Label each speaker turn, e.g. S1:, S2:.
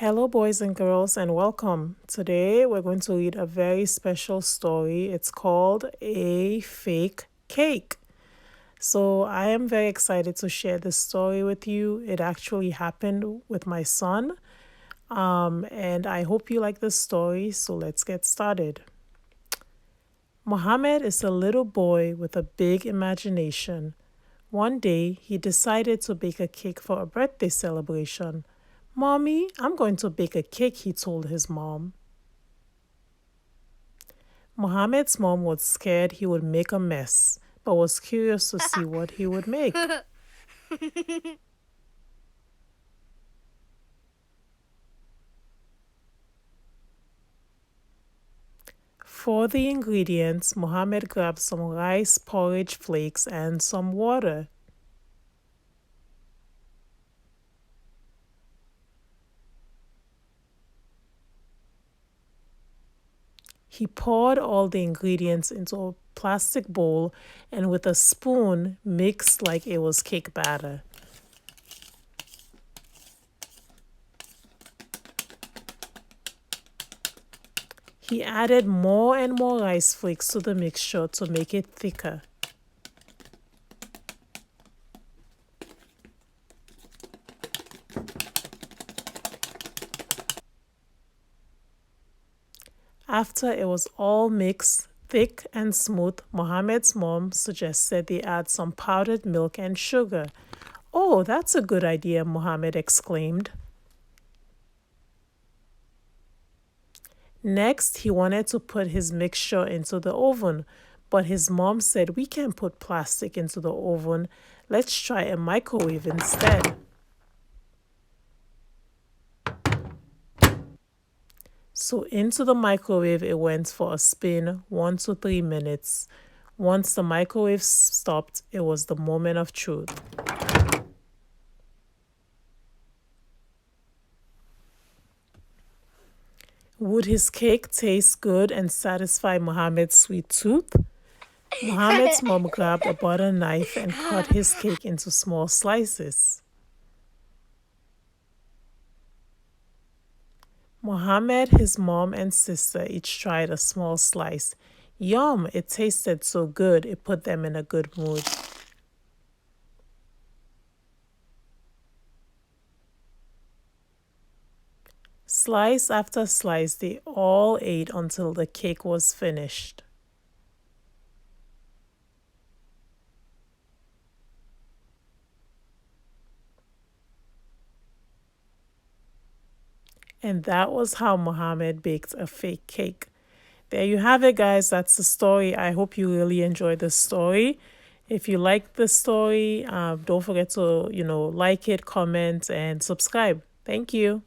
S1: Hello, boys and girls, and welcome. Today we're going to read a very special story. It's called A Fake Cake. So, I am very excited to share this story with you. It actually happened with my son, and I hope you like this story. So, let's get started. Mohammed is a little boy with a big imagination. One day, he decided to bake a cake for a birthday celebration. Mommy, I'm going to bake a cake, he told his mom. Mohammed's mom was scared he would make a mess, but was curious to see what he would make. For the ingredients, Mohammed grabbed some rice porridge flakes and some water. He poured all the ingredients into a plastic bowl and with a spoon mixed like it was cake batter. He added more and more rice flakes to the mixture to make it thicker. After it was all mixed, thick and smooth, Mohammed's mom suggested they add some powdered milk and sugar. Oh, that's a good idea, Mohammed exclaimed. Next, he wanted to put his mixture into the oven, but his mom said, "We can't put plastic into the oven. Let's try a microwave instead." So into the microwave it went for a spin, 1 to 3 minutes. Once the microwave stopped, it was the moment of truth. Would his cake taste good and satisfy Mohammed's sweet tooth? Mohammed's mom grabbed a butter knife and cut his cake into small slices. Mohammed, his mom, and sister each tried a small slice. Yum! It tasted so good, it put them in a good mood. Slice after slice, they all ate until the cake was finished. And that was how Mohammed baked a fake cake. There you have it, guys. That's the story. I hope you really enjoyed the story. If you like the story, don't forget to, like it, comment, and subscribe. Thank you.